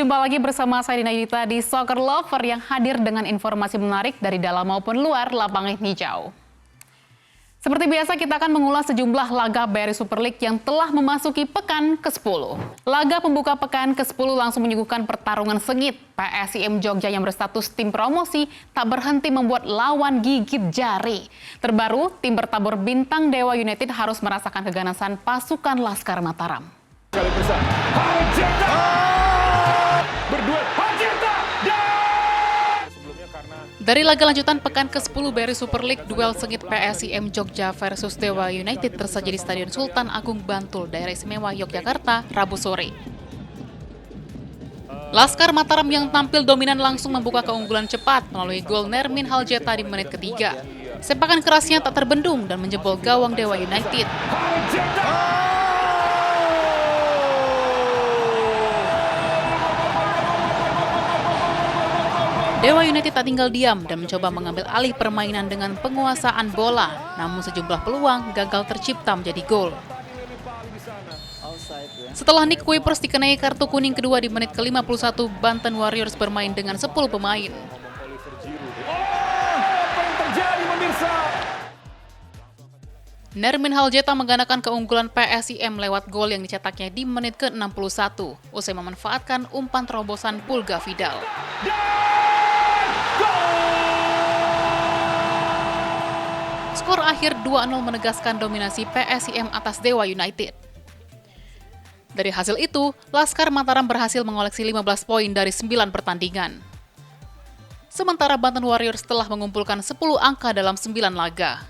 jumpa lagi bersama saya Dina Yudita di Soccer Lover yang hadir dengan informasi menarik dari dalam maupun luar lapangan hijau. Seperti biasa kita akan mengulas sejumlah laga BRI Super League yang telah memasuki pekan ke-10. Laga pembuka pekan ke-10 langsung menyuguhkan pertarungan sengit. PSIM Jogja yang berstatus tim promosi tak berhenti membuat lawan gigit jari. Terbaru, tim bertabur Bintang Dewa United harus merasakan keganasan pasukan Laskar Mataram. Dari laga lanjutan pekan ke-10 BRI Super League, duel sengit PSIM Jogja versus Dewa United tersaji di Stadion Sultan Agung Bantul, Daerah Istimewa Yogyakarta, Rabu sore. Laskar Mataram yang tampil dominan langsung membuka keunggulan cepat melalui gol Nermin Haljeta di menit ketiga. Sepakan kerasnya tak terbendung dan menjebol gawang Dewa United. Dewa United tak tinggal diam dan mencoba mengambil alih permainan dengan penguasaan bola, namun sejumlah peluang gagal tercipta menjadi gol. Setelah Nick Kuipers dikenai kartu kuning kedua di menit ke-51, Banten Warriors bermain dengan 10 pemain. Nermin Haljeta menggandakan keunggulan PSIM lewat gol yang dicetaknya di menit ke-61, usai memanfaatkan umpan terobosan Pulga Vidal. Skor akhir 2-0 menegaskan dominasi PSIM atas Dewa United. Dari hasil itu, Laskar Mataram berhasil mengoleksi 15 poin dari 9 pertandingan. Sementara Banten Warriors telah mengumpulkan 10 angka dalam 9 laga.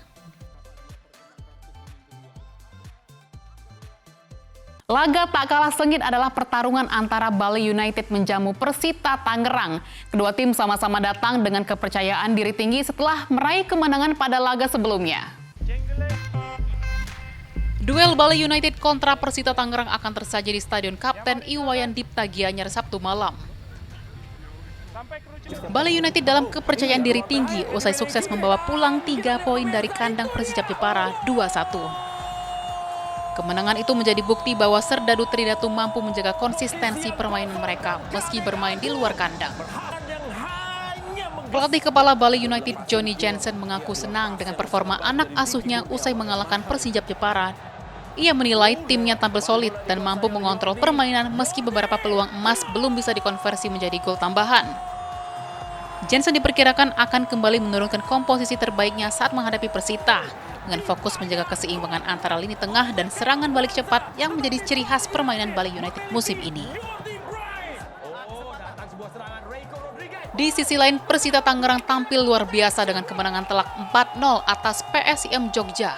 Laga tak kalah sengit adalah pertarungan antara Bali United menjamu Persita Tangerang. Kedua tim sama-sama datang dengan kepercayaan diri tinggi setelah meraih kemenangan pada laga sebelumnya. Duel Bali United kontra Persita Tangerang akan tersaji di Stadion Kapten Iwayan Dipta Gianyar Sabtu malam. Bali United dalam kepercayaan diri tinggi usai sukses membawa pulang 3 poin dari kandang Persijap Jepara 2-1. Kemenangan itu menjadi bukti bahwa Serdadu Tridatu mampu menjaga konsistensi permainan mereka meski bermain di luar kandang. Pelatih kepala Bali United Johnny Jensen mengaku senang dengan performa anak asuhnya usai mengalahkan Persijap Jepara. Ia menilai timnya tampil solid dan mampu mengontrol permainan meski beberapa peluang emas belum bisa dikonversi menjadi gol tambahan. Jensen diperkirakan akan kembali menurunkan komposisi terbaiknya saat menghadapi Persita, dengan fokus menjaga keseimbangan antara lini tengah dan serangan balik cepat yang menjadi ciri khas permainan Bali United musim ini. Di sisi lain, Persita Tangerang tampil luar biasa dengan kemenangan telak 4-0 atas PSIM Jogja.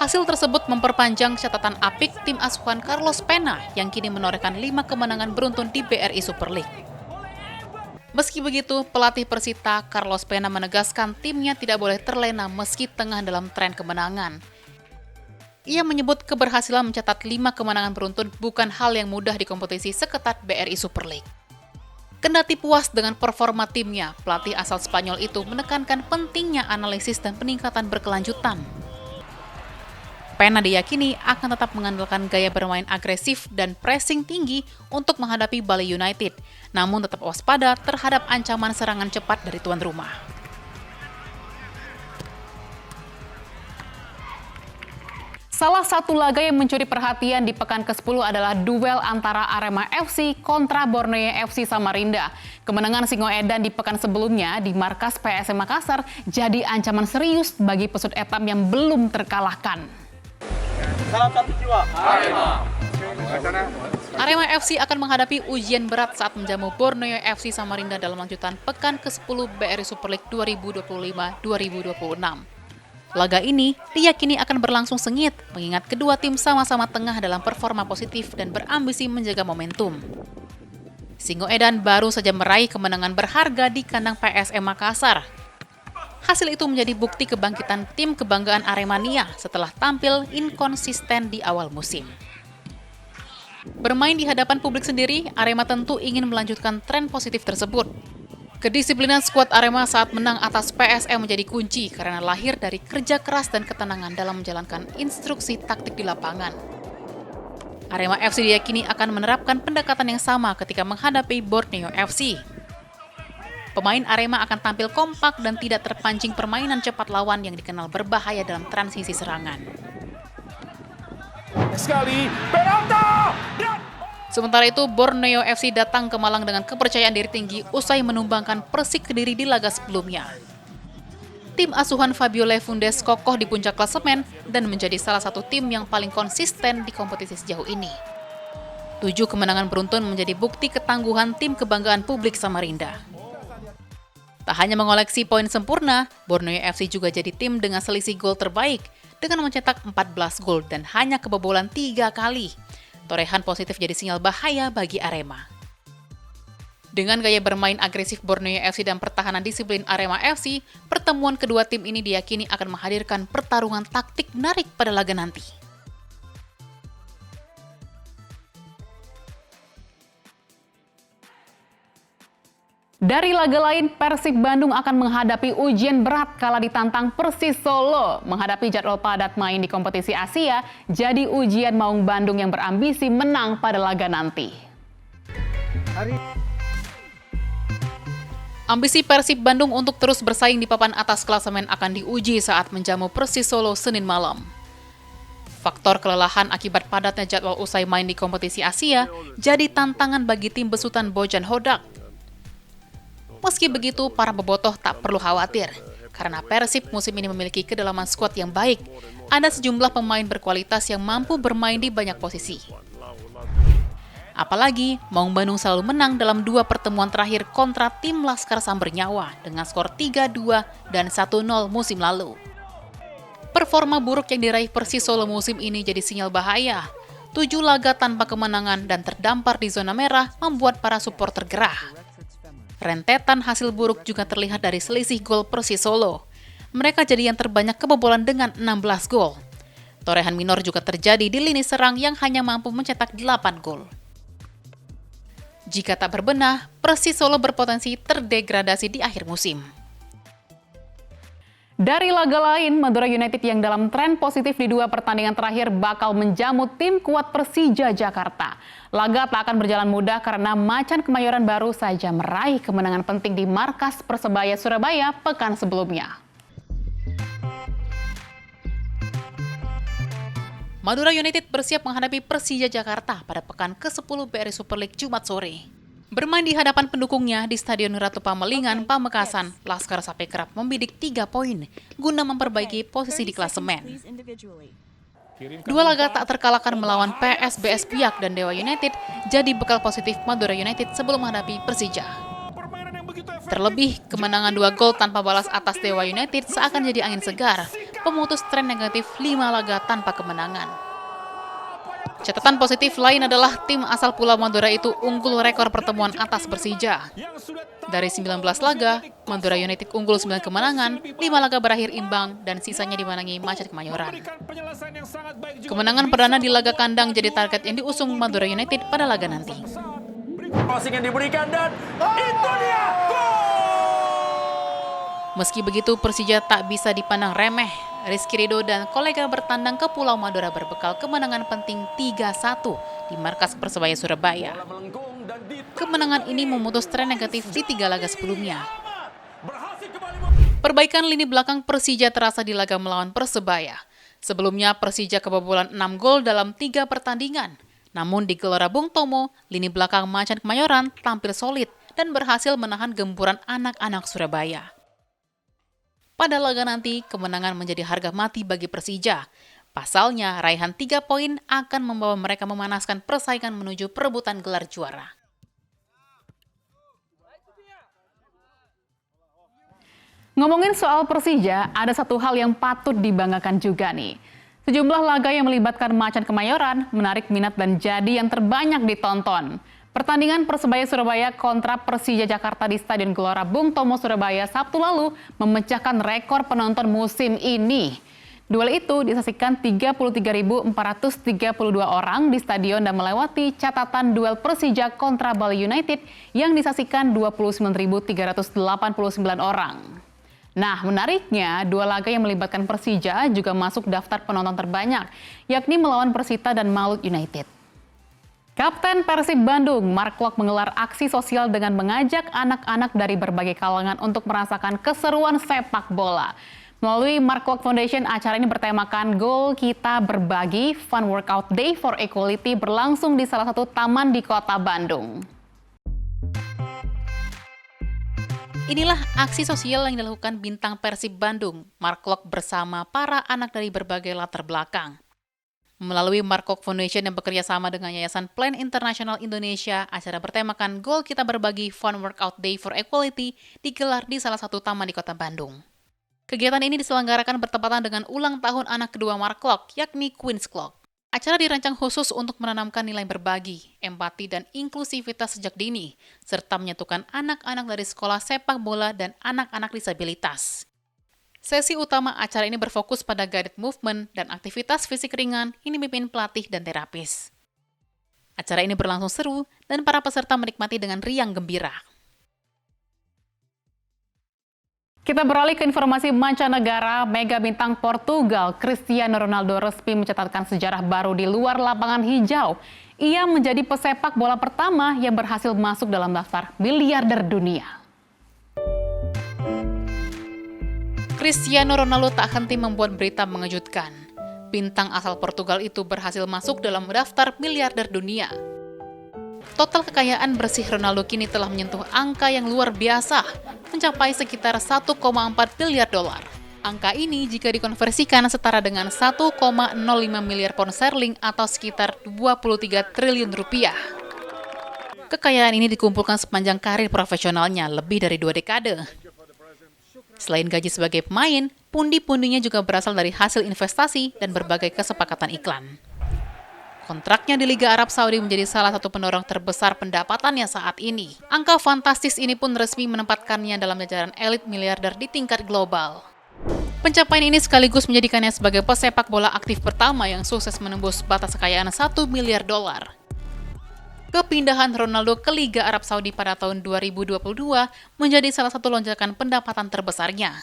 Hasil tersebut memperpanjang catatan apik tim asuhan Carlos Pena yang kini menorehkan 5 kemenangan beruntun di BRI Super League. Meski begitu, pelatih Persita, Carlos Pena menegaskan timnya tidak boleh terlena meski tengah dalam tren kemenangan. Ia menyebut keberhasilan mencatat 5 kemenangan beruntun bukan hal yang mudah di kompetisi seketat BRI Super League. Kendati puas dengan performa timnya, pelatih asal Spanyol itu menekankan pentingnya analisis dan peningkatan berkelanjutan. Pena diyakini akan tetap mengandalkan gaya bermain agresif dan pressing tinggi untuk menghadapi Bali United, namun tetap waspada terhadap ancaman serangan cepat dari tuan rumah. Salah satu laga yang mencuri perhatian di pekan ke-10 adalah duel antara Arema FC kontra Borneo FC Samarinda. Kemenangan Singoedan di pekan sebelumnya di markas PSM Makassar jadi ancaman serius bagi pesut etam yang belum terkalahkan. Salah satu jiwa. Arema FC akan menghadapi ujian berat saat menjamu Borneo FC Samarinda dalam lanjutan pekan ke-10 BRI Super League 2025-2026. Laga ini diyakini akan berlangsung sengit, mengingat kedua tim sama-sama tengah dalam performa positif dan berambisi menjaga momentum. Singoedan baru saja meraih kemenangan berharga di kandang PSM Makassar. Hasil itu menjadi bukti kebangkitan tim kebanggaan Aremania setelah tampil inkonsisten di awal musim. Bermain di hadapan publik sendiri, Arema tentu ingin melanjutkan tren positif tersebut. Kedisiplinan skuad Arema saat menang atas PSM menjadi kunci karena lahir dari kerja keras dan ketenangan dalam menjalankan instruksi taktik di lapangan. Arema FC diyakini akan menerapkan pendekatan yang sama ketika menghadapi Borneo FC. Pemain Arema akan tampil kompak dan tidak terpancing permainan cepat lawan yang dikenal berbahaya dalam transisi serangan. Sekali, penalti! Sementara itu, Borneo FC datang ke Malang dengan kepercayaan diri tinggi usai menumbangkan Persik Kediri di laga sebelumnya. Tim asuhan Fabio Lefundes kokoh di puncak klasemen dan menjadi salah satu tim yang paling konsisten di kompetisi sejauh ini. 7 kemenangan beruntun menjadi bukti ketangguhan tim kebanggaan publik Samarinda. Tak hanya mengoleksi poin sempurna, Borneo FC juga jadi tim dengan selisih gol terbaik dengan mencetak 14 gol dan hanya kebobolan 3 kali. Torehan positif jadi sinyal bahaya bagi Arema. Dengan gaya bermain agresif Borneo FC dan pertahanan disiplin Arema FC, pertemuan kedua tim ini diyakini akan menghadirkan pertarungan taktik menarik pada laga nanti. Dari laga lain, Persib Bandung akan menghadapi ujian berat kala ditantang Persis Solo. Menghadapi jadwal padat main di kompetisi Asia, jadi ujian Maung Bandung yang berambisi menang pada laga nanti. Ambisi Persib Bandung untuk terus bersaing di papan atas klasemen akan diuji saat menjamu Persis Solo Senin malam. Faktor kelelahan akibat padatnya jadwal usai main di kompetisi Asia jadi tantangan bagi tim besutan Bojan Hodak. Meski begitu, para bobotoh tak perlu khawatir, karena Persib musim ini memiliki kedalaman skuad yang baik. Ada sejumlah pemain berkualitas yang mampu bermain di banyak posisi. Apalagi, Maung Bandung selalu menang dalam 2 pertemuan terakhir kontra tim Laskar Sambernyawa dengan skor 3-2 dan 1-0 musim lalu. Performa buruk yang diraih Persis Solo musim ini jadi sinyal bahaya. 7 laga tanpa kemenangan dan terdampar di zona merah membuat para supporter gerah. Rentetan hasil buruk juga terlihat dari selisih gol Persis Solo. Mereka jadi yang terbanyak kebobolan dengan 16 gol. Torehan minor juga terjadi di lini serang yang hanya mampu mencetak 8 gol. Jika tak berbenah, Persis Solo berpotensi terdegradasi di akhir musim. Dari laga lain, Madura United yang dalam tren positif di 2 pertandingan terakhir bakal menjamu tim kuat Persija Jakarta. Laga tak akan berjalan mudah karena Macan Kemayoran baru saja meraih kemenangan penting di markas Persebaya Surabaya pekan sebelumnya. Madura United bersiap menghadapi Persija Jakarta pada pekan ke-10 BRI Super League Jumat sore. Bermain di hadapan pendukungnya di Stadion Ratu Pamalingan, Pamekasan, Laskar Sapi kerap membidik 3 poin guna memperbaiki posisi di klasemen. 2 laga tak terkalahkan melawan PSBS Biak dan Dewa United jadi bekal positif Madura United sebelum menghadapi Persija. Terlebih, kemenangan 2 gol tanpa balas atas Dewa United seakan jadi angin segar, pemutus tren negatif 5 laga tanpa kemenangan. Catatan positif lain adalah tim asal Pulau Madura itu unggul rekor pertemuan atas Persija. Dari 19 laga, Madura United unggul 9 kemenangan, 5 laga berakhir imbang, dan sisanya dimenangi Macan Kemayoran. Kemenangan perdana di laga kandang jadi target yang diusung Madura United pada laga nanti. Passing yang diberikan dan itu dia gol! Meski begitu, Persija tak bisa dipandang remeh. Rizky Ridho dan kolega bertandang ke Pulau Madura berbekal kemenangan penting 3-1 di markas Persebaya Surabaya. Kemenangan ini memutus tren negatif di 3 laga sebelumnya. Perbaikan lini belakang Persija terasa di laga melawan Persebaya. Sebelumnya Persija kebobolan 6 gol dalam 3 pertandingan. Namun di Gelora Bung Tomo, lini belakang Macan Kemayoran tampil solid dan berhasil menahan gempuran anak-anak Surabaya. Pada laga nanti, kemenangan menjadi harga mati bagi Persija. Pasalnya, raihan 3 poin akan membawa mereka memanaskan persaingan menuju perebutan gelar juara. Ngomongin soal Persija, ada satu hal yang patut dibanggakan juga nih. Sejumlah laga yang melibatkan Macan Kemayoran menarik minat dan jadi yang terbanyak ditonton. Pertandingan Persebaya Surabaya kontra Persija Jakarta di Stadion Gelora Bung Tomo Surabaya Sabtu lalu memecahkan rekor penonton musim ini. Duel itu disaksikan 33.432 orang di stadion dan melewati catatan duel Persija kontra Bali United yang disaksikan 29.389 orang. Nah, menariknya, 2 laga yang melibatkan Persija juga masuk daftar penonton terbanyak, yakni melawan Persita dan Malut United. Kapten Persib Bandung, Mark Klok menggelar aksi sosial dengan mengajak anak-anak dari berbagai kalangan untuk merasakan keseruan sepak bola. Melalui Mark Klok Foundation, acara ini bertemakan Goal Kita Berbagi, Fun Workout Day for Equality berlangsung di salah satu taman di kota Bandung. Inilah aksi sosial yang dilakukan bintang Persib Bandung, Mark Klok bersama para anak dari berbagai latar belakang. Melalui Mark Klok Foundation yang bekerja sama dengan Yayasan Plan International Indonesia, acara bertemakan Goal Kita Berbagi Fun Workout Day for Equality digelar di salah satu taman di kota Bandung. Kegiatan ini diselenggarakan bertepatan dengan ulang tahun anak kedua Mark Klok, yakni Queens Klok. Acara dirancang khusus untuk menanamkan nilai berbagi, empati, dan inklusivitas sejak dini, serta menyatukan anak-anak dari sekolah sepak bola dan anak-anak disabilitas. Sesi utama acara ini berfokus pada guided movement dan aktivitas fisik ringan yang dipimpin pelatih dan terapis. Acara ini berlangsung seru dan para peserta menikmati dengan riang gembira. Kita beralih ke informasi mancanegara. Mega bintang Portugal, Cristiano Ronaldo resmi mencatatkan sejarah baru di luar lapangan hijau. Ia menjadi pesepak bola pertama yang berhasil masuk dalam daftar miliarder dunia. Cristiano Ronaldo tak henti membuat berita mengejutkan. Bintang asal Portugal itu berhasil masuk dalam daftar miliarder dunia. Total kekayaan bersih Ronaldo kini telah menyentuh angka yang luar biasa, mencapai sekitar 1,4 miliar dolar. Angka ini jika dikonversikan setara dengan 1,05 miliar pound sterling atau sekitar 23 triliun rupiah. Kekayaan ini dikumpulkan sepanjang karir profesionalnya lebih dari 2 dekade. Selain gaji sebagai pemain, pundi-pundinya juga berasal dari hasil investasi dan berbagai kesepakatan iklan. Kontraknya di Liga Arab Saudi menjadi salah satu pendorong terbesar pendapatannya saat ini. Angka fantastis ini pun resmi menempatkannya dalam jajaran elit miliarder di tingkat global. Pencapaian ini sekaligus menjadikannya sebagai pesepak bola aktif pertama yang sukses menembus batas kekayaan 1 miliar dolar. Kepindahan Ronaldo ke Liga Arab Saudi pada tahun 2022 menjadi salah satu lonjakan pendapatan terbesarnya.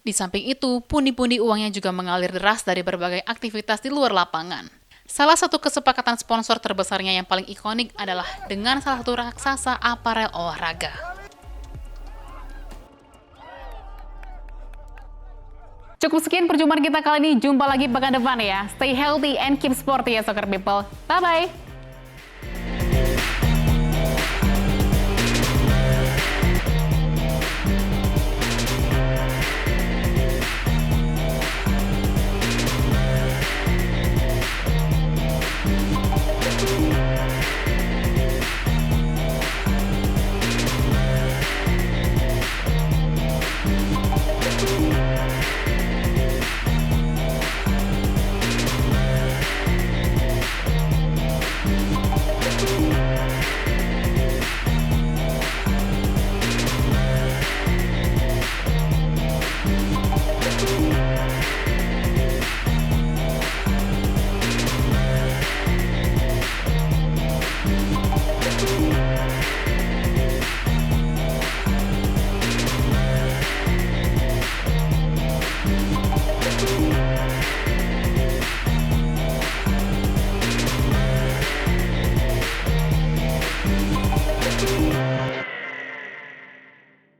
Di samping itu, pundi-pundi uangnya juga mengalir deras dari berbagai aktivitas di luar lapangan. Salah satu kesepakatan sponsor terbesarnya yang paling ikonik adalah dengan salah satu raksasa aparel olahraga. Cukup sekian perjumpaan kita kali ini, jumpa lagi pekan depan ya. Stay healthy and keep sporty ya soccer people. Bye-bye!